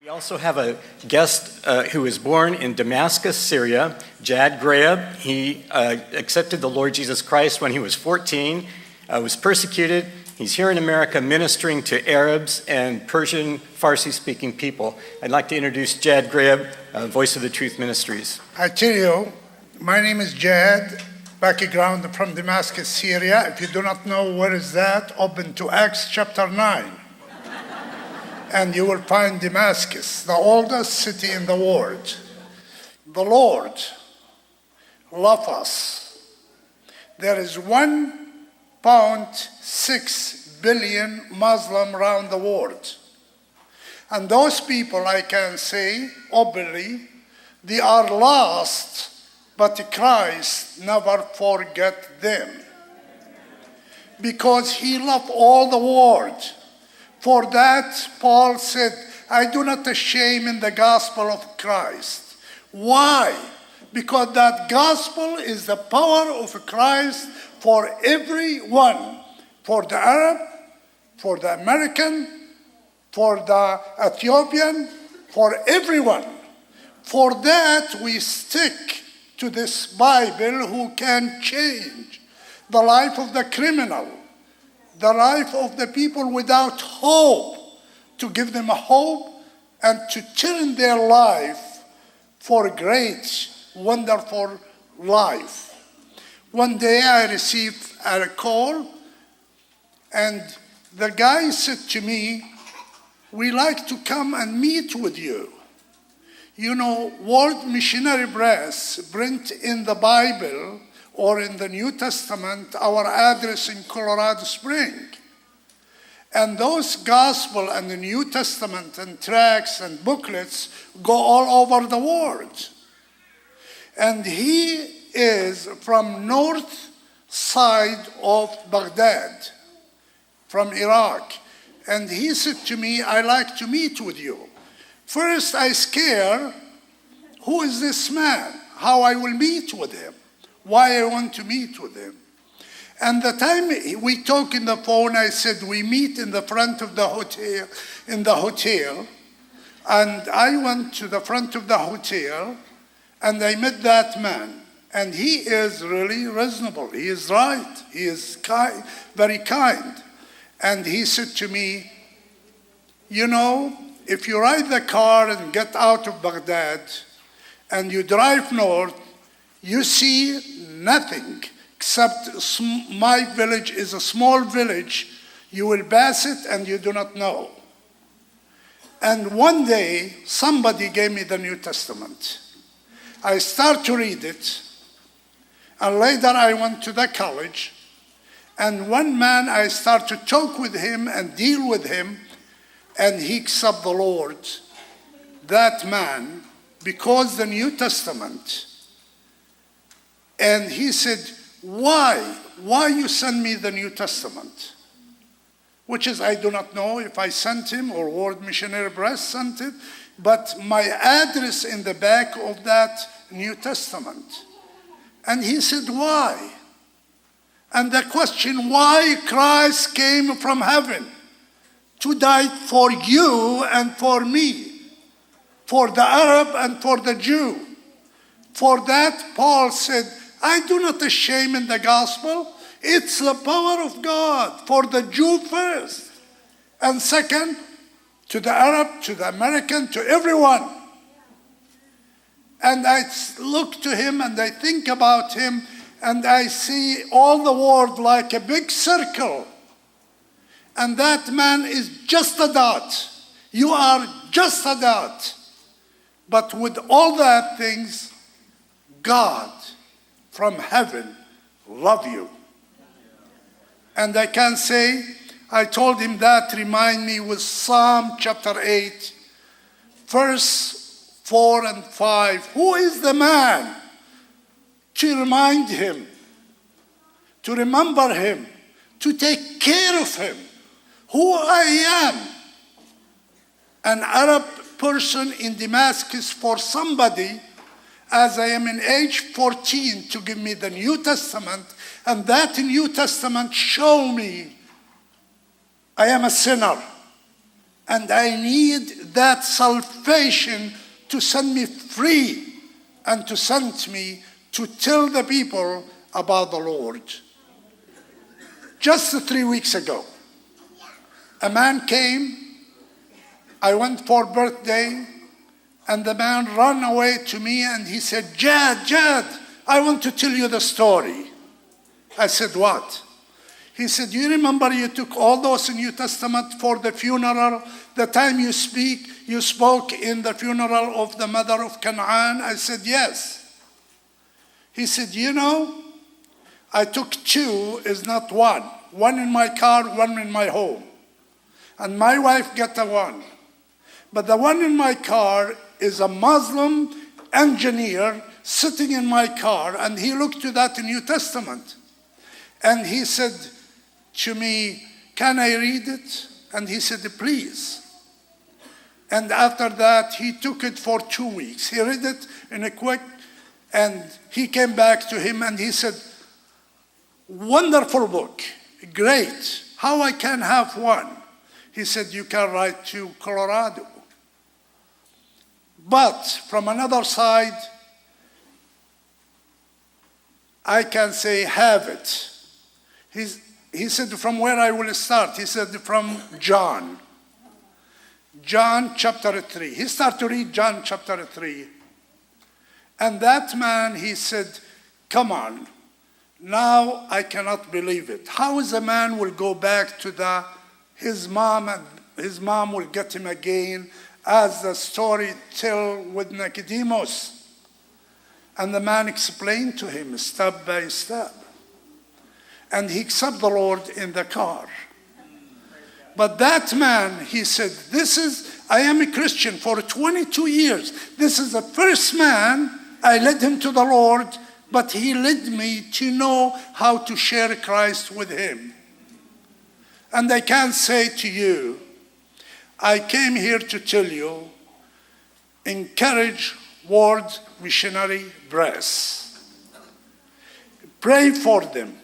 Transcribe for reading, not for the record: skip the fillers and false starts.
We also have a guest who was born in Damascus, Syria, Jad Ghrayyeb. He accepted the Lord Jesus Christ when he was 14, was persecuted. He's here in America ministering to Arabs and Persian Farsi-speaking people. I'd like to introduce Jad Ghrayyeb, voice of the Truth Ministries. I tell you, my name is Jad, background from Damascus, Syria. If you do not know where is that, open to Acts chapter 9. And you will find Damascus, the oldest city in the world. The Lord loves us. There is 1.6 billion Muslims around the world. And those people, I can say openly, they are lost, but Christ never forget them. Because he loved all the world. For that, Paul said, I do not shame in the gospel of Christ. Why? Because that gospel is the power of Christ for everyone. For the Arab, for the American, for the Ethiopian, for everyone. For that, we stick to this Bible who can change the life of the criminal, the life of the people without hope, to give them a hope and to turn their life for a great, wonderful life. One day I received a call, and the guy said to me, we like to come and meet with you. You know, World Missionary Press print in the Bible or in the New Testament, our address in Colorado Springs. And those gospel and the New Testament and tracts and booklets go all over the world. And he is from north side of Baghdad, from Iraq. And he said to me, I like to meet with you. First I scare, who is this man? How I will meet with him? Why I want to meet with him. And the time we talk in the phone, I said, we meet in the front of the hotel, And I went to the front of the hotel, and I met that man. And he is really reasonable. He is right. He is kind, very kind. And he said to me, you know, if you ride the car and get out of Baghdad, and you drive north, you see nothing except my village is a small village. You will pass it and you do not know. And one day, somebody gave me the New Testament. I start to read it, and later I went to the college, and one man, I start to talk with him and deal with him, and he accepted the Lord. That man, because the New Testament. And he said, why you send me the New Testament? Which is, I do not know if I sent him or World Missionary Press sent it, but my address in the back of that New Testament. And he said, why? And the question, why Christ came from heaven to die for you and for me, for the Arab and for the Jew. For that, Paul said, I do not shame in the gospel. It's the power of God for the Jew first. And second, to the Arab, to the American, to everyone. And I look to him and I think about him and I see all the world like a big circle. And that man is just a dot. You are just a dot. But with all that things, God from heaven love you. And I can say, I told him that remind me with Psalm chapter 8, verse 4 and 5. Who is the man to remind him, to remember him, to take care of him? Who I am, an Arab person in Damascus for somebody, as I am in age 14, to give me the New Testament, and that New Testament show me I am a sinner, And I need that salvation to set me free and to send me to tell the people about the Lord. Just 3 weeks ago, a man came. I went for birthday, and the man ran away to me and he said, Jad, I want to tell you the story. I said, what? He said, you remember you took all those in New Testament for the funeral, the time you spoke in the funeral of the mother of Canaan? I said, yes. He said, you know, I took 2, is not 1. 1 in my car, 1 in my home. And my wife got a 1. But the 1 in my car is a Muslim engineer sitting in my car, and he looked to that in New Testament. And he said to me, can I read it? And he said, please. And after that, he took it for 2 weeks. He read it in a quick, and he came back to him and he said, wonderful book, great. How I can have 1? He said, you can write to Colorado. But from another side, I can say, have it. He said, from where I will start? He said, from John. John chapter 3. He started to read John chapter 3. And that man, he said, come on. Now I cannot believe it. How is a man will go back to his mom, and his mom will get him again, as the story tells with Nicodemus. And the man explained to him step by step. And he accepted the Lord in the car. But that man, he said, I am a Christian for 22 years. This is the first man I led him to the Lord, but he led me to know how to share Christ with him. And I can say to you, I came here to tell you, encourage World Missionary Press. Pray for them.